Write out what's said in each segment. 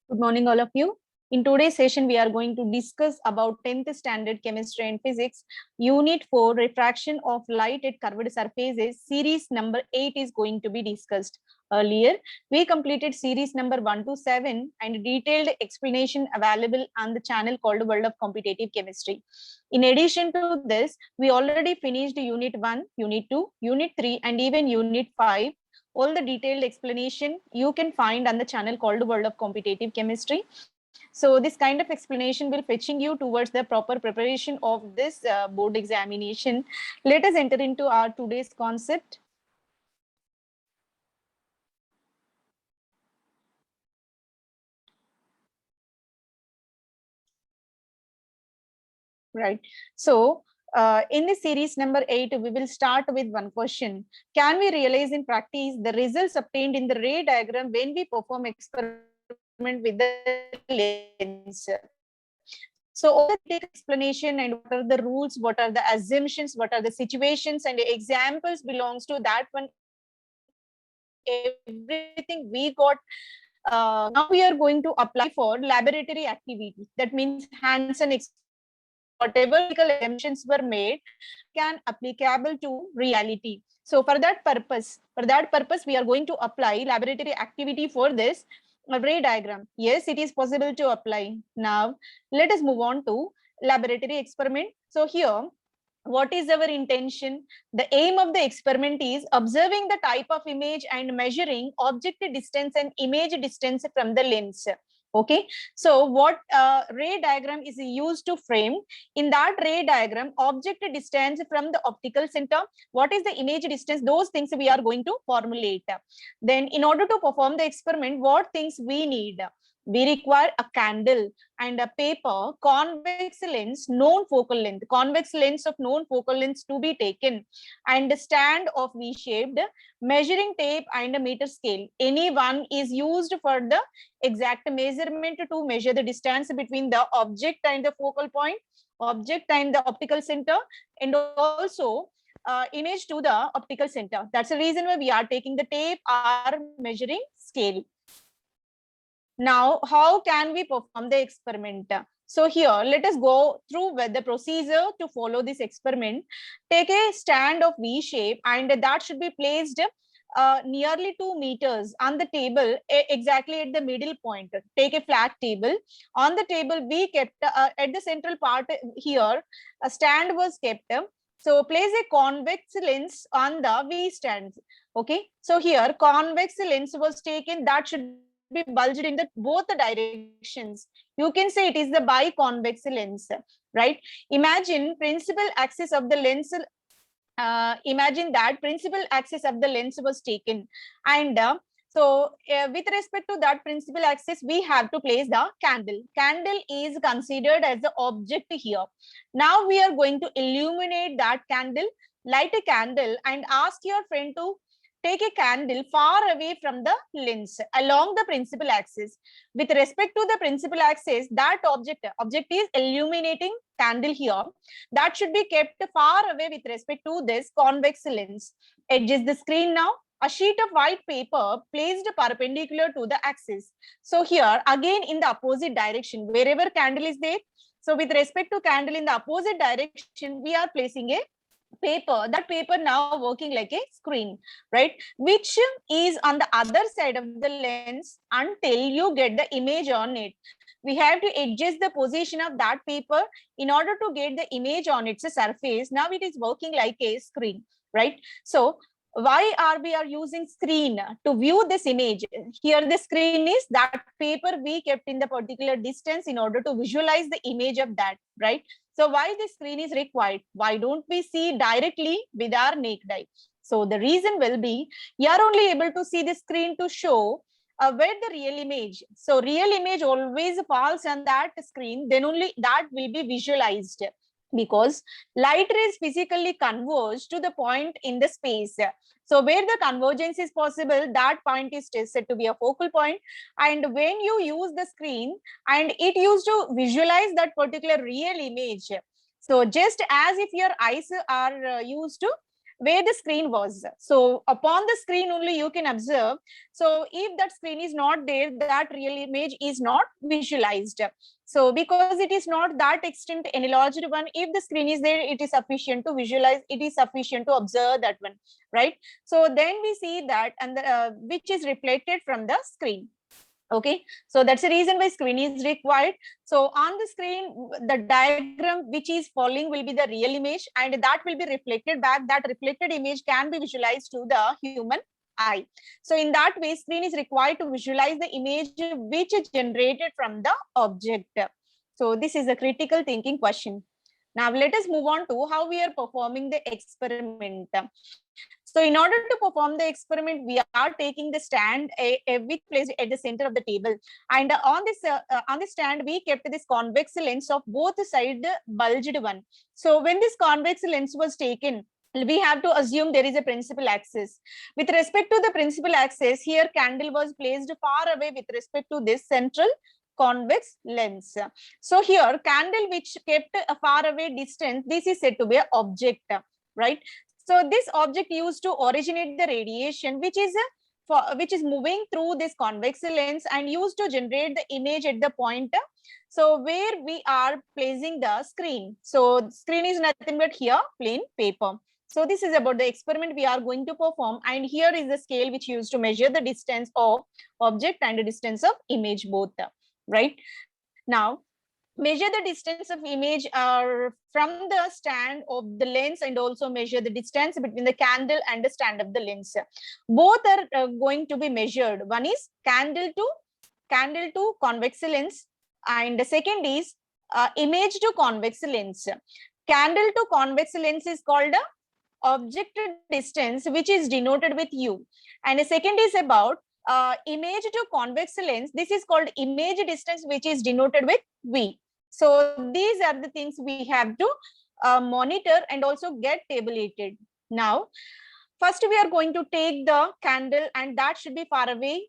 Good morning, all of you. In today's session, we are going to discuss about 10th standard chemistry and physics, unit 4, refraction of light at curved surfaces. Series number 8 is going to be discussed. Earlier, we completed series number 1 to 7 and detailed explanation available on the channel called World of Competitive Chemistry. In addition to this, we already finished unit 1, unit 2, unit 3, and even unit 5. All the detailed explanation you can find on the channel called World of Competitive Chemistry. So this kind of explanation will fetching you towards the proper preparation of this board examination. Let us enter into our today's concept. Right. So in the series number 8, we will start with one question. Can we realize in practice the results obtained in the ray diagram when we perform experiment with the lens? So all the detailed explanation and what are the rules, what are the assumptions, what are the situations and the examples belongs to that one. Everything we got. Now we are going to apply for laboratory activity. That means hands-on whatever assumptions were made can applicable to reality. So for that purpose, we are going to apply laboratory activity for this ray diagram. Yes, it is possible to apply. Now let us move on to laboratory experiment. So here, what is our intention? The aim of the experiment is observing the type of image and measuring object distance and image distance from the lens. Okay, so what ray diagram is used to frame? In that ray diagram, object distance from the optical center, what is the image distance? Those things we are going to formulate. Then in order to perform the experiment, what things we need? We require a candle and a paper, convex lens, known focal length, convex lens of known focal length to be taken, and a stand of V-shaped, measuring tape and a meter scale. Any one is used for the exact measurement to measure the distance between the object and the focal point, object and the optical center, and also image to the optical center. That's the reason why we are taking the tape or measuring scale. Now, how can we perform the experiment? So here, let us go through with the procedure to follow this experiment. Take a stand of V shape and that should be placed nearly 2 meters on the table, exactly at the middle point. Take a flat table. On the table, we kept at the central part here, a stand was kept. So place a convex lens on the V stand. Okay. So here, convex lens was taken, that should be bulged in the both the directions. You can say it is the biconvex lens, right? Imagine principal axis of the lens. Imagine that principal axis of the lens was taken, and with respect to that principal axis, we have to place the candle. Candle is considered as the object here. Now we are going to illuminate that candle. Light a candle and ask your friend to take a candle far away from the lens along the principal axis. With respect to the principal axis, that object is illuminating candle here. That should be kept far away with respect to this convex lens. Adjust the screen now. A sheet of white paper placed perpendicular to the axis. So here again in the opposite direction, wherever candle is there. So with respect to candle in the opposite direction, we are placing a paper. That paper now working like a screen, right, which is on the other side of the lens until you get the image on it. We have to adjust the position of that paper in order to get the image on its surface. Now it is working like a screen, right? So why are we using screen to view this image? Here the screen is that paper we kept in the particular distance in order to visualize the image of that, right? So why the screen is required? Why don't we see directly with our naked eye? So the reason will be you are only able to see the screen to show where the real image. So real image always falls on that screen, then only that will be visualized, because light rays physically converge to the point in the space. So where the convergence is possible, that point is said to be a focal point. And when you use the screen and it used to visualize that particular real image, so just as if your eyes are used to where the screen was. So upon the screen only you can observe. So if that screen is not there, that real image is not visualized. So because it is not that extent enlarged one, if the screen is there, it is sufficient to visualize, it is sufficient to observe that one, right? So then we see that, and which is reflected from the screen. Okay, so that's the reason why screen is required. So on the screen, the diagram which is following will be the real image, and that will be reflected back. That reflected image can be visualized to the human eye. So in that way, screen is required to visualize the image which is generated from the object. So this is a critical thinking question. Now let us move on to how we are performing the experiment. So in order to perform the experiment, we are taking the stand which placed at the center of the table, and on this stand we kept this convex lens of both side bulged one. So when this convex lens was taken, we have to assume there is a principal axis. With respect to the principal axis, here candle was placed far away with respect to this central convex lens. So here candle which kept a far away distance, this is said to be an object, right? So this object used to originate the radiation which is moving through this convex lens and used to generate the image at the point, so where we are placing the screen. So screen is nothing but here plain paper. So this is about the experiment we are going to perform, and here is the scale which used to measure the distance of object and the distance of image both, right? Now measure the distance of image from the stand of the lens, and also measure the distance between the candle and the stand of the lens. Both are going to be measured. One is candle to convex lens, and the second is image to convex lens. Candle to convex lens is called object distance, which is denoted with U, and the second is about image to convex lens. This is called image distance, which is denoted with V. So these are the things we have to monitor and also get tabulated. Now, first we are going to take the candle, and that should be far away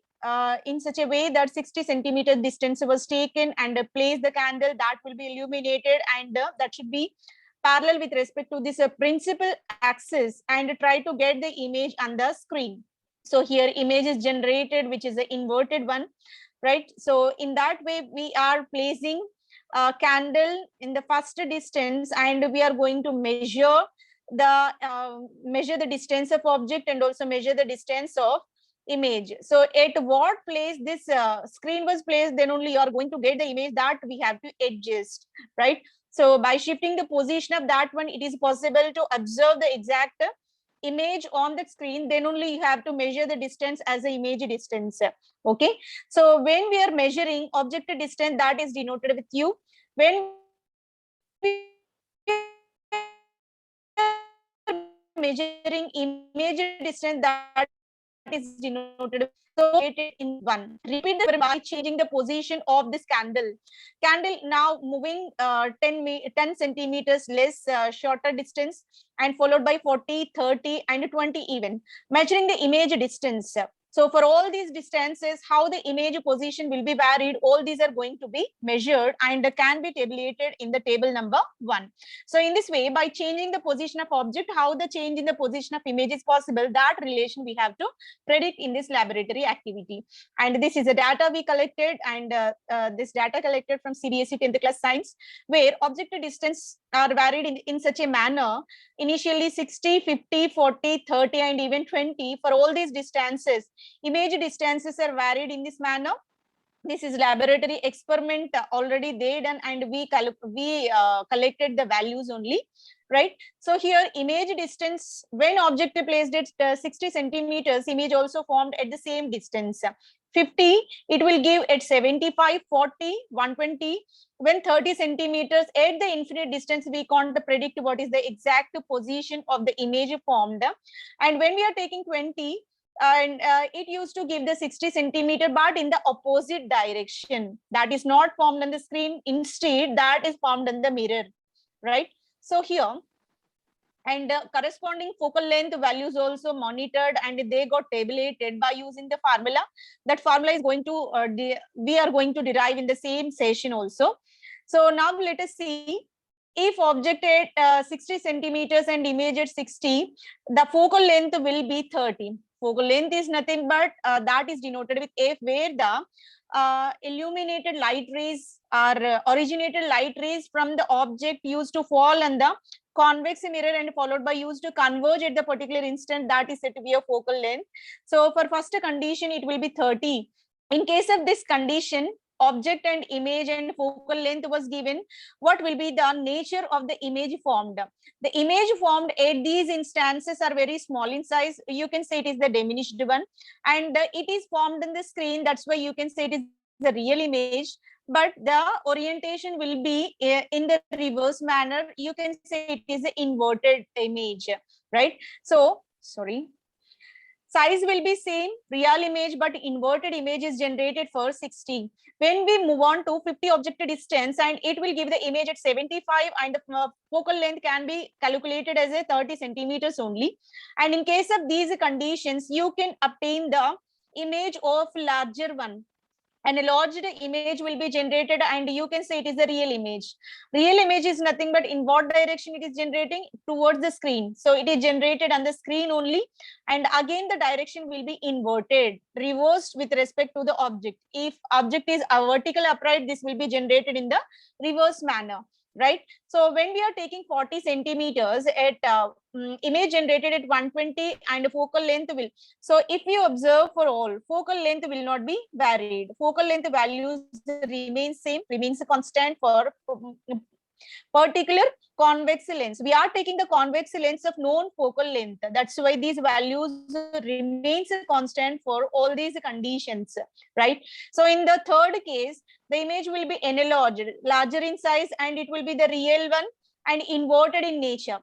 in such a way that 60 centimeter distance was taken, and place the candle that will be illuminated, and that should be parallel with respect to this principal axis, and try to get the image on the screen. So here image is generated, which is the inverted one, right? So in that way we are placing a candle in the first distance, and we are going to measure the distance of object and also measure the distance of image. So at what place this screen was placed, then only you are going to get the image that we have to adjust, right? So by shifting the position of that one, it is possible to observe the exact image on the screen. Then only you have to measure the distance as the image distance. Okay, so when we are measuring object distance, that is denoted with U. When we are measuring image distance, that is denoted. So in one, repeat the by changing the position of this candle. Candle now moving 10 centimeters less shorter distance, and followed by 40, 30 and 20 even, measuring the image distance. So for all these distances, how the image position will be varied, all these are going to be measured and can be tabulated in the table number 1. So in this way, by changing the position of object, how the change in the position of image is possible, that relation we have to predict in this laboratory activity. And this is the data we collected, and this data collected from CBSE 10th class science, where object distance are varied in such a manner. Initially 60, 50, 40, 30 and even 20. For all these distances, image distances are varied in this manner. This is laboratory experiment already they done, and we collected the values only, right? So here image distance, when object placed at 60 centimeters, image also formed at the same distance. 50, it will give at 75, 40, 120. When 30 centimeters at the infinite distance, we can't predict what is the exact position of the image formed. And when we are taking 20, and it used to give the 60 centimeter, but in the opposite direction, that is not formed on the screen, instead that is formed in the mirror, right? So here, and corresponding focal length values also monitored, and they got tabulated by using the formula. That formula is going to we are going to derive in the same session also. So now let us see if object at 60 centimeters and image at 60, the focal length will be 30. Focal length is nothing but that is denoted with F, where the illuminated light rays are originated light rays from the object used to fall on the convex mirror and followed by used to converge at the particular instant, that is said to be a focal length. So for first condition, it will be 30. In case of this condition, object and image and focal length was given, what will be the nature of the image formed? The image formed at these instances are very small in size. You can say it is the diminished one, and it is formed in the screen. That's why you can say it is the real image, but the orientation will be in the reverse manner. You can say it is an inverted image, right? So, sorry. Size will be same, real image, but inverted image is generated for 60. When we move on to 50 object distance, and it will give the image at 75, and the focal length can be calculated as a 30 centimeters only. And in case of these conditions, you can obtain the image of larger one. An enlarged image will be generated, and you can say it is a real image. Real image is nothing but in what direction it is generating? Towards the screen. So it is generated on the screen only, and again the direction will be inverted, reversed with respect to the object. If object is a vertical upright, this will be generated in the reverse manner, right? So when we are taking 40 centimeters at image generated at 120, and focal length will, so if you observe for all, focal length will not be varied. Focal length values remain same, remains constant for particular convex lens. We are taking the convex lens of known focal length. That's why these values remains constant for all these conditions, right? So in the third case, the image will be enlarged, larger in size, and it will be the real one and inverted in nature.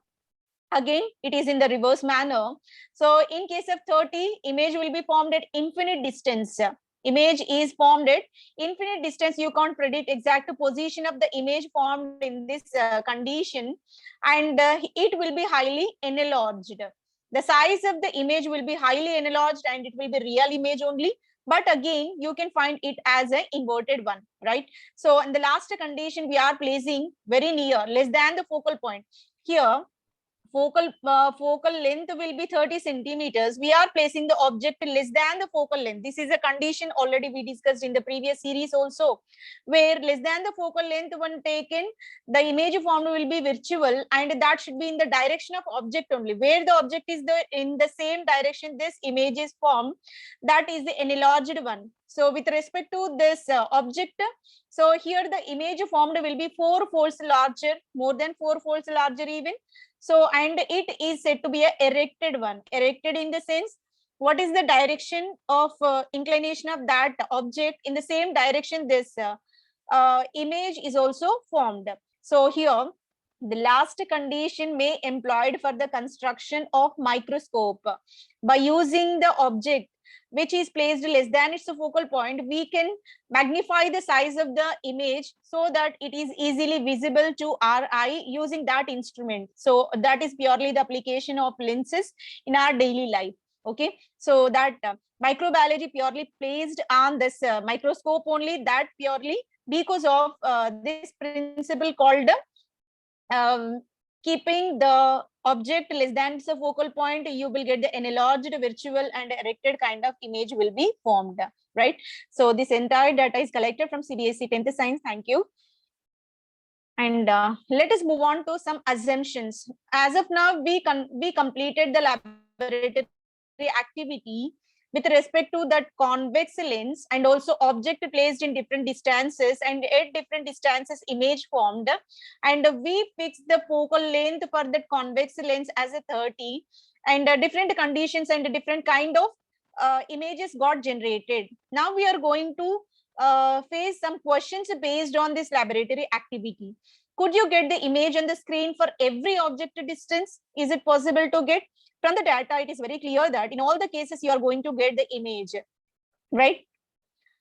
Again, it is in the reverse manner. So in case of 30, image will be formed at infinite distance. Image is formed at infinite distance. You can't predict exact position of the image formed in this condition, and it will be highly enlarged. The size of the image will be highly enlarged, and it will be real image only. But again, you can find it as an inverted one, right? So in the last condition, we are placing very near, less than the focal point. Here, focal length will be 30 centimeters. We are placing the object less than the focal length. This is a condition already we discussed in the previous series also, where less than the focal length when taken, the image formed will be virtual, and that should be in the direction of object only. Where the object is in the same direction this image is formed, that is the enlarged one. So with respect to this object, so here the image formed will be 4 folds larger, more than 4 folds larger even. So, and it is said to be a erected one. Erected in the sense, what is the direction of inclination of that object? In the same direction, this image is also formed. So here, the last condition may employed for the construction of microscope. By using the object which is placed less than its focal point, we can magnify the size of the image so that it is easily visible to our eye using that instrument. So that is purely the application of lenses in our daily life. Okay, so that microbiology purely placed on this microscope only, that purely because of this principle called keeping the object less than the focal point, you will get the enlarged, virtual, and erected kind of image will be formed, right? So this entire data is collected from CBSE 10th Science. Thank you. And let us move on to some assumptions. As of now, we completed the laboratory activity with respect to that convex lens and also object placed in different distances, and at different distances image formed, and we fixed the focal length for that convex lens as a 30, and different conditions and different kind of images got generated. Now we are going to face some questions based on this laboratory activity. Could you get the image on the screen for every object distance? Is it possible to get? From the data, it is very clear that in all the cases you are going to get the image, right?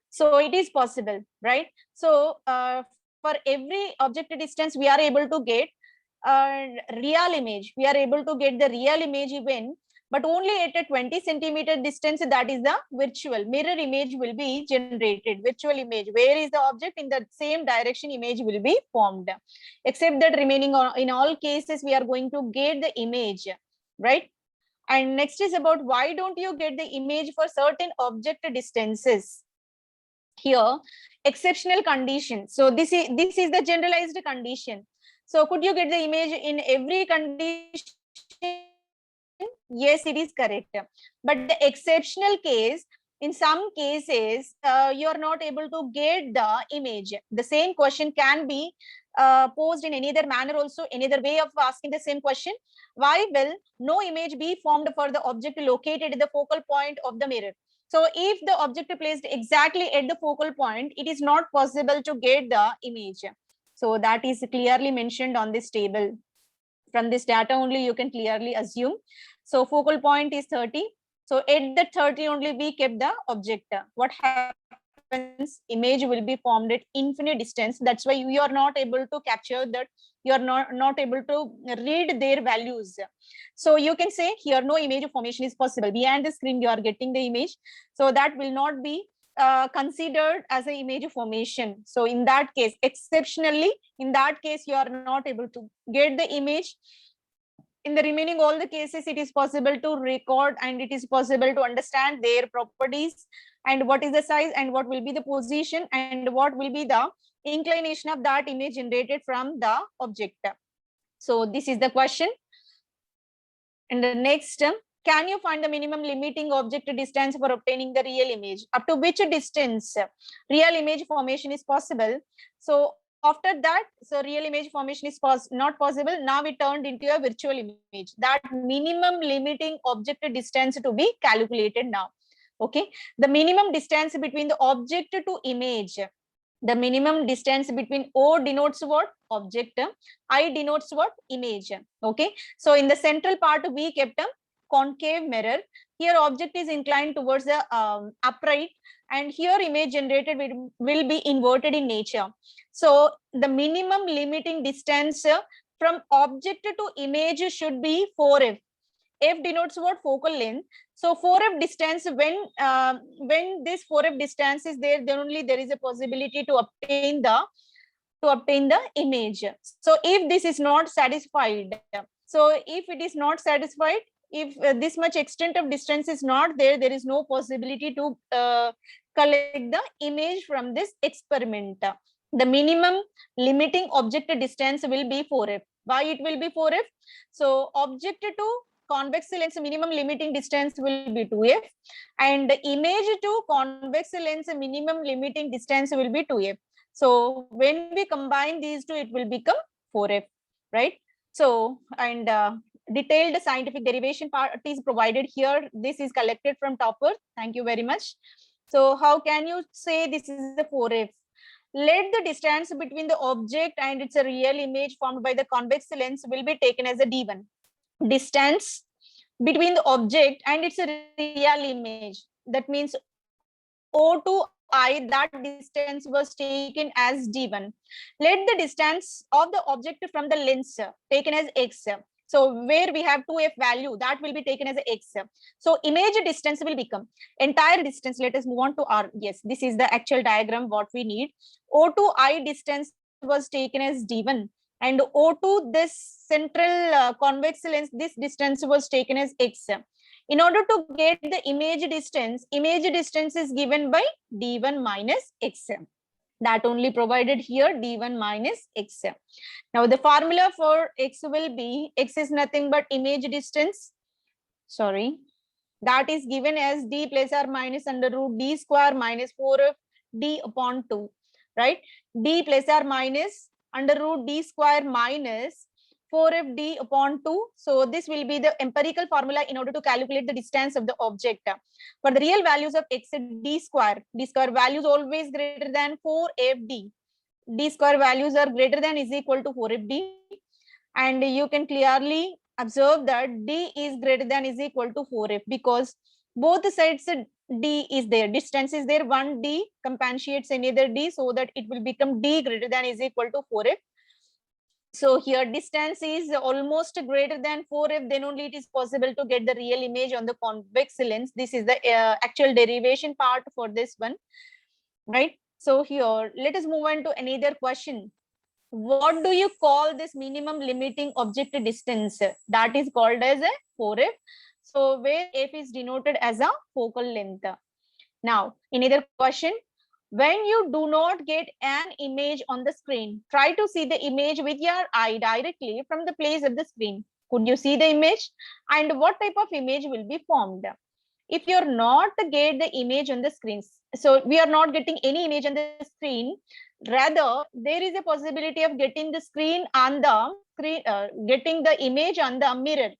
So it is possible, right? So for every object distance, we are able to get real image. We are able to get the real image even but only at a 20 centimeter distance, that is the virtual mirror image will be generated. Virtual image, where is the object, in the same direction image will be formed. Except that remaining in all cases we are going to get the image, right? And next is about why don't you get the image for certain object distances. Here, exceptional condition. So this is the generalized condition. So could you get the image in every condition? Yes, it is correct. But the exceptional case, in some cases, you are not able to get the image. The same question can be posed in any other manner also, any other way of asking the same question. Why will no image be formed for the object located at the focal point of the mirror? So if the object is placed exactly at the focal point, it is not possible to get the image. So that is clearly mentioned on this table. From this data only you can clearly assume. So focal point is 30. So at the 30 only we kept the object. What happens? Image will be formed at infinite distance. That's why you are not able to capture that. You are not able to read their values. So you can say here no image formation is possible. Behind the screen you are getting the image. So that will not be considered as an image formation. So in that case, exceptionally, in that case, you are not able to get the image. In the remaining all the cases, it is possible to record and it is possible to understand their properties and what is the size and what will be the position and what will be the inclination of that image generated from the object. So this is the question. And the next, can you find the minimum limiting object distance for obtaining the real image? Up to which distance real image formation is possible? So after that, so real image formation is not possible. Now it turned into a virtual image. That minimum limiting object distance to be calculated now. Okay, the minimum distance between the object to image. The minimum distance between O denotes what? Object. I denotes what? Image. Okay. So in the central part, we kept a concave mirror. Here object is inclined towards the upright, and here image generated will be inverted in nature. So the minimum limiting distance from object to image should be 4f. F denotes what? Focal length. So 4f distance, when this 4f distance is there, then only there is a possibility to obtain the image. So if this is not satisfied, so if it is not satisfied, if this much extent of distance is not there, there is no possibility to collect the image from this experiment. The minimum limiting object distance will be 4f. Why it will be 4f? So object to convex lens minimum limiting distance will be 2f, and image to convex lens minimum limiting distance will be 2f. So when we combine these two, it will become 4f, right? So, and detailed scientific derivation part is provided here. This is collected from Topper. Thank you very much. So how can you say this is the 4f? Let the distance between the object and its a real image formed by the convex lens will be taken as a d1. Distance between the object and its a real image, that means O to I, that distance was taken as d1. Let the distance of the object from the lens taken as x. So where we have 2f value, that will be taken as x. So image distance will become entire distance. Let us move on to R. Yes, this is the actual diagram what we need. O to I distance was taken as d1, and O to this central convex lens, this distance was taken as x. In order to get the image distance is given by d1 minus x. That only provided here, d1 minus x. Now the formula for x will be, x is nothing but image distance. Sorry, that is given as d plus or minus under root d square minus 4f d upon 2, right? D plus or minus under root d square minus 4f d upon 2. So this will be the empirical formula in order to calculate the distance of the object. For the real values of x, d square values always greater than 4f d. D square values are greater than is equal to 4f d. And you can clearly observe that d is greater than is equal to 4f, because both sides d is there, distance is there, one d compensates another d, so that it will become d greater than is equal to 4f. So here distance is almost greater than 4f, then only it is possible to get the real image on the convex lens. This is the actual derivation part for this one, right? So here, let us move on to another question. What do you call this minimum limiting object distance? That is called as a 4f. So where f is denoted as a focal length. Now, another question. When you do not get an image on the screen, try to see the image with your eye directly from the place of the screen. Could you see the image? And what type of image will be formed? If you're not get the image on the screen, so we are not getting any image on the screen, rather there is a possibility of getting the screen on the screen, getting the image on the mirror.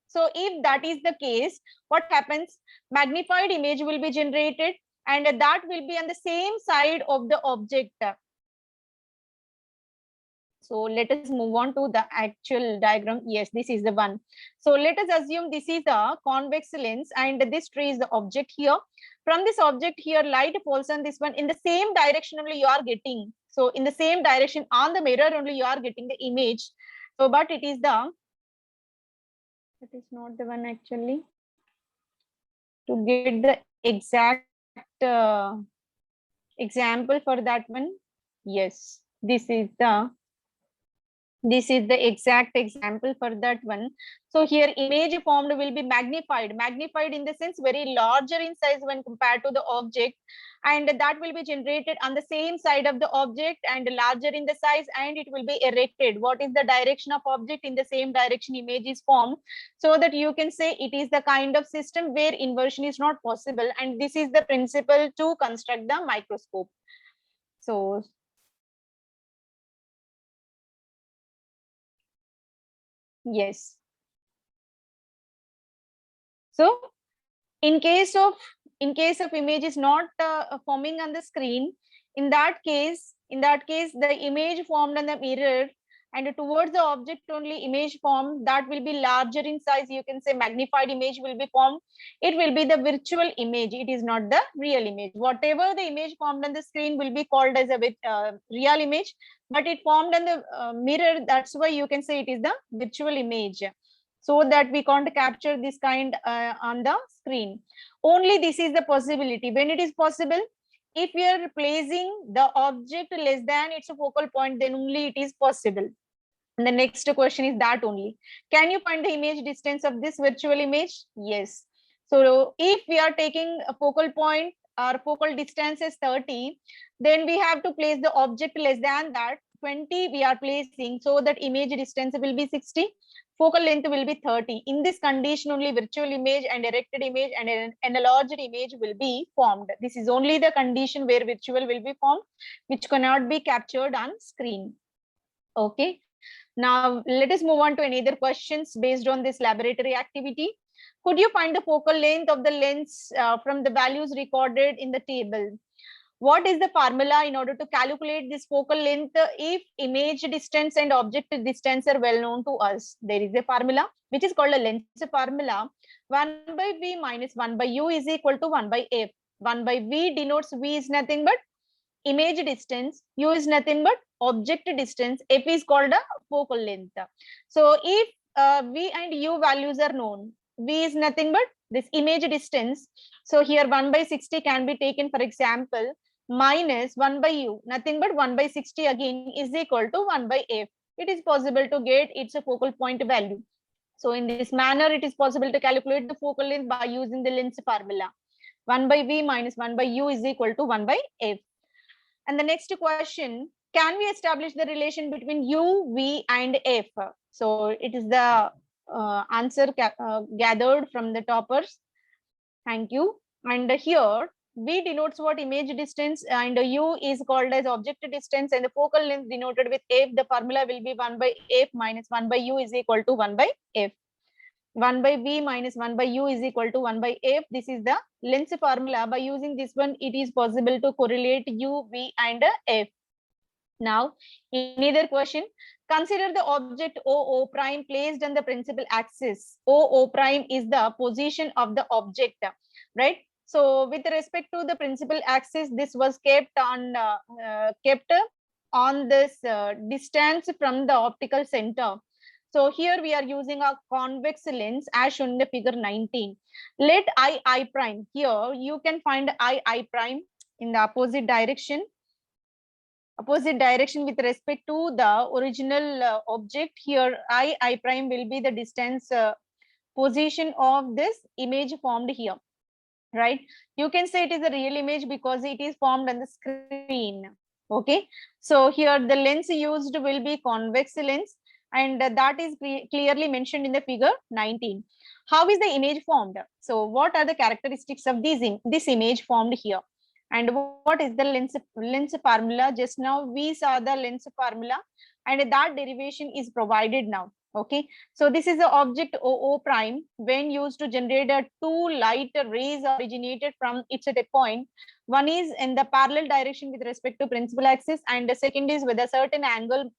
So if that is the case, what happens? Magnified image will be generated, and that will be on the same side of the object. So let us move on to the actual diagram. Yes, this is the one. So let us assume this is a convex lens and this tree is the object here. From this object here, light falls on this one. In the same direction only you are getting. So in the same direction on the mirror only you are getting the image. So but it is not the one actually. To get the exact example for that one. Yes, this is the exact example for that one. So here image formed will be magnified in the sense very larger in size when compared to the object, and that will be generated on the same side of the object and larger in the size, and it will be erected. What is the direction of object? In the same direction image is formed, so that you can say it is the kind of system where inversion is not possible, and this is the principle to construct the microscope. So yes. So in case of image is not forming on the screen, in that case the image formed on the mirror and towards the object only image formed, that will be larger in size. You can say magnified image will be formed. It will be the virtual image. It is not the real image. Whatever the image formed on the screen will be called as a real image, but it formed on the mirror. That's why you can say it is the virtual image, so that we can't capture this kind on the screen. Only this is the possibility. When it is possible, if we are placing the object less than its focal point, then only it is possible. And the next question is that only. Can you find the image distance of this virtual image? Yes. So if we are taking a focal point, our focal distance is 30, then we have to place the object less than that. 20 we are placing, so that image distance will be 60. Focal length will be 30. In this condition, only virtual image and erected image and an enlarged image will be formed. This is only the condition where virtual will be formed, which cannot be captured on screen. Okay. Now, let us move on to another questions based on this laboratory activity. Could you find the focal length of the lens from the values recorded in the table? What is the formula in order to calculate this focal length if image distance and object distance are well known to us? There is a formula which is called a lens formula. 1 by v minus 1 by u is equal to 1 by f. 1 by v denotes v is nothing but image distance, u is nothing but object distance, f is called a focal length. So if v and u values are known, v is nothing but this image distance. So here 1 by 60 can be taken, for example, minus 1 by u, nothing but 1 by 60 again is equal to 1 by f. It is possible to get its a focal point value. So in this manner, it is possible to calculate the focal length by using the lens formula. 1 by v minus 1 by u is equal to 1 by f. And the next question, can we establish the relation between u, v and f? So it is the answer gathered from the toppers. Thank you. And here v denotes what? Image distance, and u is called as object distance, and the focal length denoted with f. The formula will be 1 by f minus 1 by u is equal to 1 by f. 1 by v minus 1 by u is equal to 1 by f. This is the lens formula. By using this one, it is possible to correlate u, v and f. Now, another question. Consider the object OO prime placed on the principal axis. OO prime is the position of the object, right? So with respect to the principal axis, this was kept on on this distance from the optical center. So here we are using a convex lens as shown in the figure 19. Let I prime, here you can find I prime in the opposite direction with respect to the original object. Here I prime will be the distance position of this image formed here, right? You can say it is a real image because it is formed on the screen. Okay, so here the lens used will be convex lens, and that is clearly mentioned in the figure 19. How is the image formed? So what are the characteristics of this image formed here, and what is the lens formula? Just now we saw the lens formula, and that derivation is provided now. Okay, so this is the object OO prime when used to generate two light rays originated from its at a point. One is in the parallel direction with respect to principal axis, and the second is with a certain angle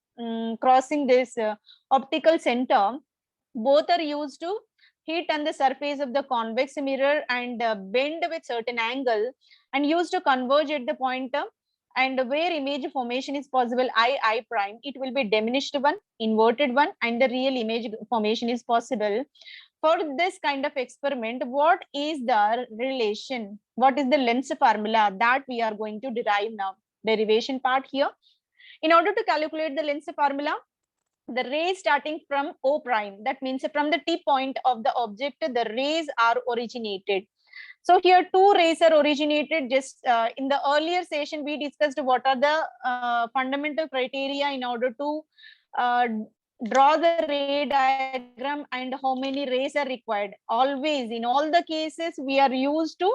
crossing this optical center. Both are used to hit on the surface of the convex mirror and bend with certain angle, and used to converge at the point and where image formation is possible I prime, it will be diminished one, inverted one, and the real image formation is possible. For this kind of experiment, what is the relation, what is the lens formula that we are going to derive now? Derivation part here. In order to calculate the lens formula, the rays starting from O prime, that means from the tip point of the object, the rays are originated. So here two rays are originated. Just in the earlier session, we discussed what are the fundamental criteria in order to uh, draw the ray diagram and how many rays are required. Always, in all the cases, we are used to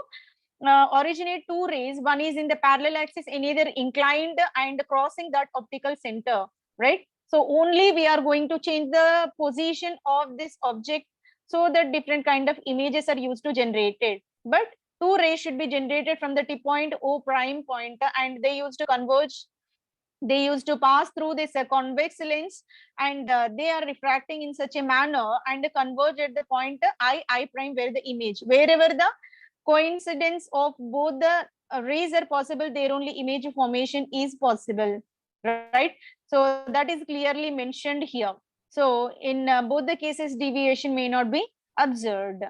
originate two rays. One is in the parallel axis, another inclined and crossing that optical center, right? So only we are going to change the position of this object so that different kind of images are used to generate it. But two rays should be generated from the tip point O prime point, and they used to converge. They used to pass through this convex lens, and they are refracting in such a manner and converge at the point I prime, where the image, wherever the coincidence of both the rays are possible, there only image formation is possible, right? So that is clearly mentioned here. So in both the cases, deviation may not be observed.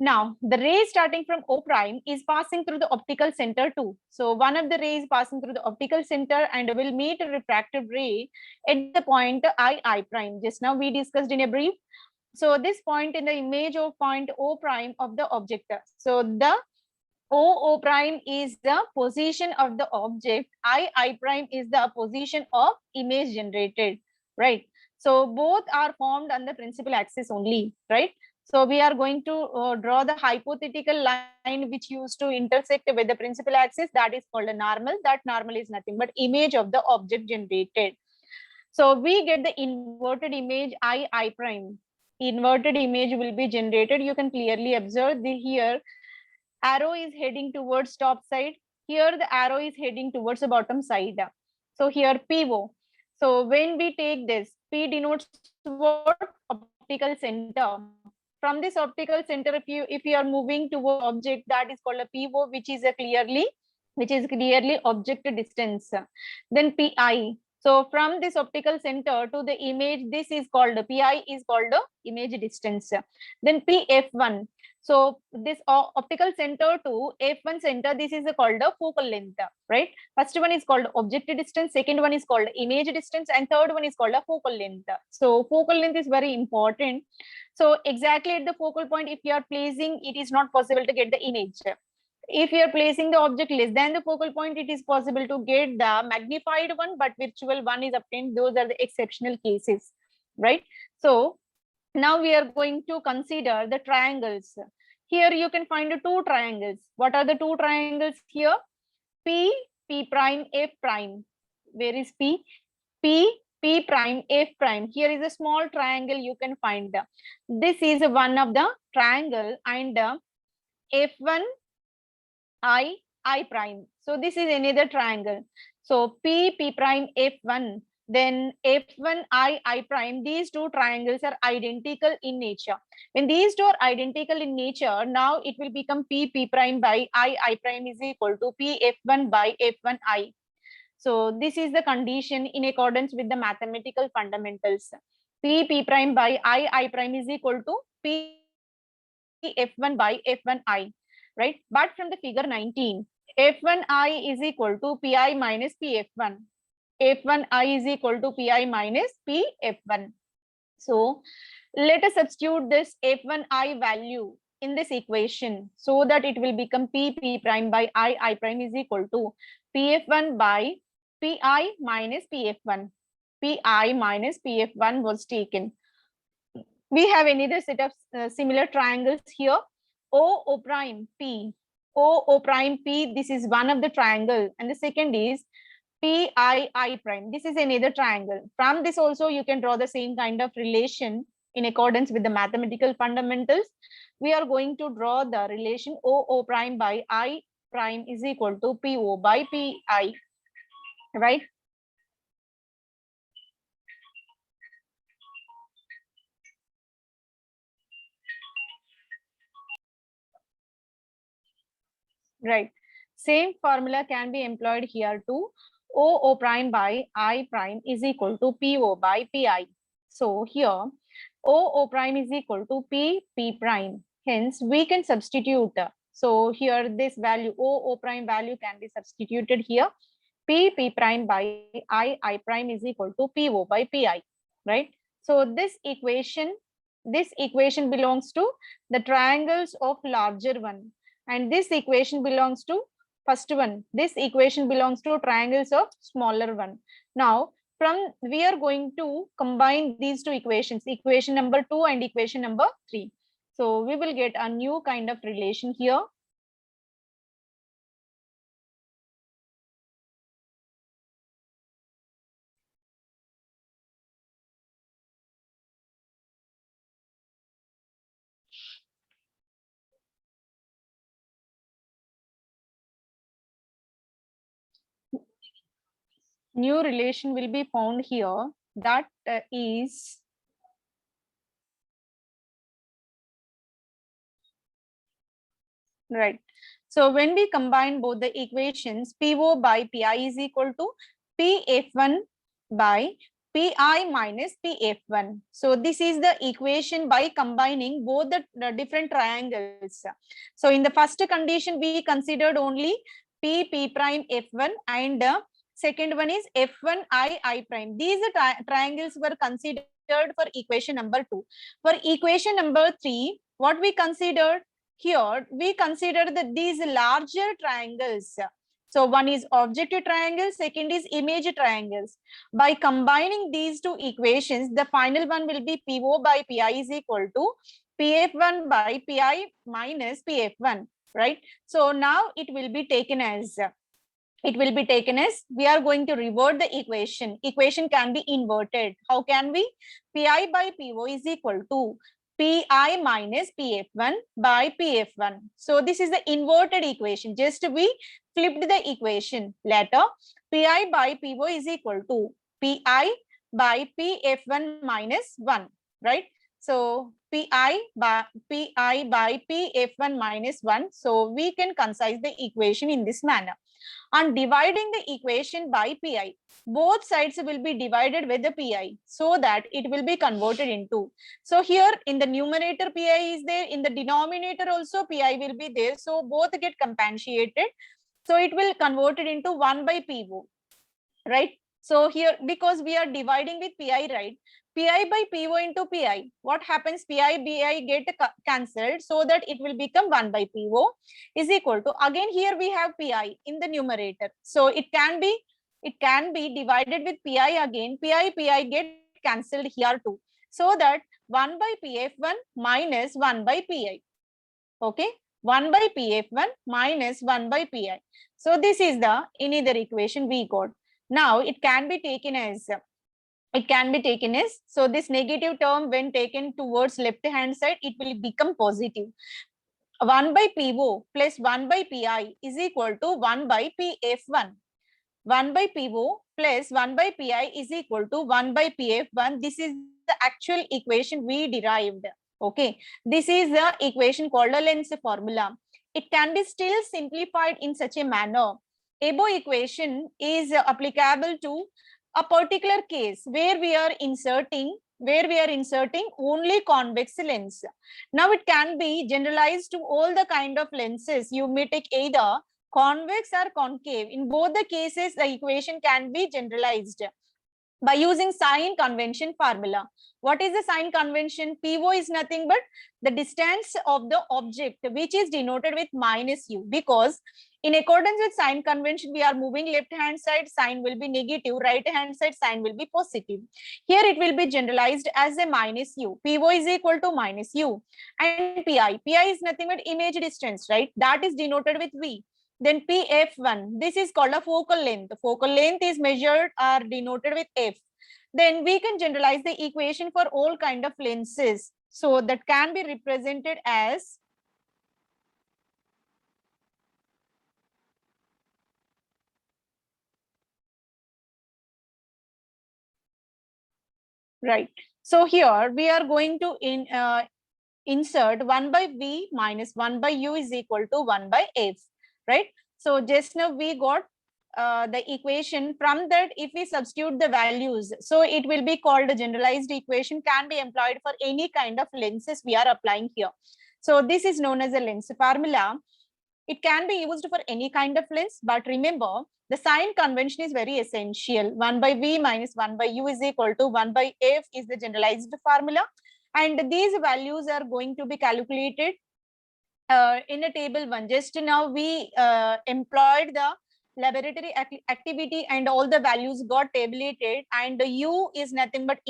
Now, the ray starting from O prime is passing through the optical center too. So one of the rays passing through the optical center and will meet a refractive ray at the point I prime. Just now we discussed in a brief. So this point in the image of point O prime of the object. So the O prime is the position of the object. I prime is the position of image generated, right? So both are formed on the principal axis only, right? So we are going to draw the hypothetical line which used to intersect with the principal axis. That is called a normal. That normal is nothing but image of the object generated. So we get the inverted image I prime. Inverted image will be generated. You can clearly observe here arrow is heading towards top side. Here the arrow is heading towards the bottom side. So here PO. So when we take this, P denotes what? Optical center. From this optical center, if you are moving toward object, that is called a PO, which is clearly object distance. Then PI. So from this optical center to the image, this is called PI is called image distance. Then PF1. So this optical center to F1 center, this is called a focal length, right? First one is called object distance, second one is called image distance, and third one is called a focal length. So focal length is very important. So exactly at the focal point, if you are placing, it is not possible to get the image. If you are placing the object less than the focal point, it is possible to get the magnified one, but virtual one is obtained. Those are the exceptional cases, right? So now we are going to consider the triangles. Here you can find two triangles. What are the two triangles here? P, P prime, F prime. Where is P? P, P prime, F prime. Here is a small triangle you can find. This is one of the triangle, and F1, I prime. So this is another triangle. So P, P prime, F1. Then F1, I prime, these two triangles are identical in nature. When these two are identical in nature, now it will become P, P prime by I prime is equal to P, F1 by F1, I. So this is the condition in accordance with the mathematical fundamentals. P prime by I prime is equal to P F1 by F1I, right? But from the figure 19, F1I is equal to Pi minus Pf1. F1I is equal to Pi minus Pf1. So let us substitute this F1I value in this equation so that it will become P prime by I prime is equal to Pf1 by Pi minus Pf1. Pi minus Pf1 was taken. We have another set of similar triangles here. O prime P. O prime P, this is one of the triangle, and the second is PI prime. This is another triangle. From this also you can draw the same kind of relation in accordance with the mathematical fundamentals. We are going to draw the relation O prime by I prime is equal to PO by PI, right? Right. Same formula can be employed here too. O prime by I prime is equal to PO by PI. So here O prime is equal to P prime. Hence we can substitute. So here this value O prime value can be substituted here. P prime by I prime is equal to PO by PI, right? So this equation belongs to the triangles of larger one, and this equation belongs to first one. This equation belongs to triangles of smaller one. Now from we are going to combine these two equations, equation number 2 and equation number 3. So we will get a new kind of relation here. New relation will be found here, that is right. So when we combine both the equations, PO by PI is equal to PF1 by PI minus PF1. So this is the equation by combining both the different triangles. So in the first condition, we considered only P prime F1, and second one is F1 I prime. These triangles were considered for equation number 2. For equation number 3, what we considered here, we consider that these larger triangles. So one is objective triangle, second is image triangles. By combining these two equations, the final one will be PO by PI is equal to PF1 by PI minus PF1, right? So now it will be taken as we are going to revert the equation. Equation can be inverted. How can we? PI by PO is equal to PI minus PF1 by PF1. So this is the inverted equation. Just we flipped the equation. Later, PI by PO is equal to PI by PF1 minus 1, right? So PI by PF1 minus 1. So we can concise the equation in this manner. On dividing the equation by Pi, both sides will be divided with the Pi so that it will be converted into. So here in the numerator Pi is there, in the denominator also Pi will be there. So both get compensated. So it will convert it into 1 by PO, right? So here, because we are dividing with Pi, right? Pi by PO into Pi. What happens? Pi get cancelled so that it will become 1 by PO is equal to, again here we have Pi in the numerator. So it can be divided with Pi again. Pi get cancelled here too. So that 1 by PF1 minus 1 by Pi. Okay. 1 by PF1 minus 1 by Pi. So this is the another equation we got. Now it can be taken as, so this negative term when taken towards left hand side, it will become positive. 1 by PO plus 1 by PI is equal to 1 by PF1. 1 by PO plus 1 by PI is equal to 1 by PF1. This is the actual equation we derived. Okay, this is the equation called a Lenz formula. It can be still simplified in such a manner. above equation is applicable to a particular case where we are inserting only convex lens. Now it can be generalized to all the kind of lenses. You may take either convex or concave. In both the cases, the equation can be generalized by using sign convention formula. What is the sign convention? PO is nothing but the distance of the object, which is denoted with minus u, because in accordance with sign convention, we are moving left hand side, sign will be negative, right hand side, sign will be positive. Here it will be generalized as a minus u. PO is equal to minus u. And PI is nothing but image distance, right? That is denoted with V. Then PF1, this is called a focal length. Focal length is measured or denoted with F. Then we can generalize the equation for all kind of lenses. So that can be represented as right. So here we are going to insert 1 by V minus 1 by U is equal to 1 by F, right? So just now we got the equation. From that, if we substitute the values, so it will be called a generalized equation, can be employed for any kind of lenses we are applying here. So this is known as a lens formula. It can be used for any kind of lens, but remember, the sign convention is very essential. 1 by V minus 1 by U is equal to 1 by F is the generalized formula. And these values are going to be calculated in a table 1. Just now we employed the laboratory activity and all the values got tabulated, and U is nothing but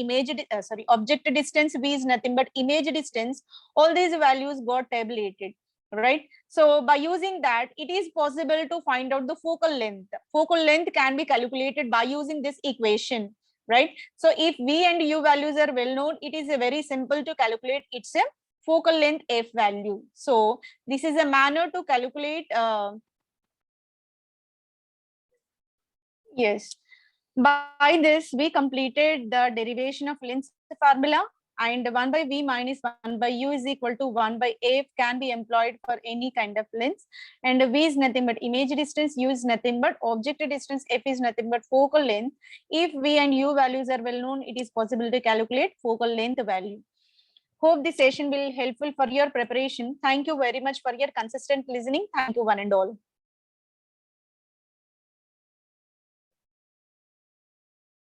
object distance, V is nothing but image distance. All these values got tabulated, right? So by using that, it is possible to find out the focal length. Focal length can be calculated by using this equation, right? So if V and U values are well known, it is a very simple to calculate. It's a focal length F value. So this is a manner to calculate. Yes. By this, we completed the derivation of lens formula, and 1 by V minus 1 by U is equal to 1 by F can be employed for any kind of lens. And V is nothing but image distance, U is nothing but object distance, F is nothing but focal length. If V and U values are well known, it is possible to calculate focal length value. Hope this session will be helpful for your preparation. Thank you very much for your consistent listening. Thank you one and all.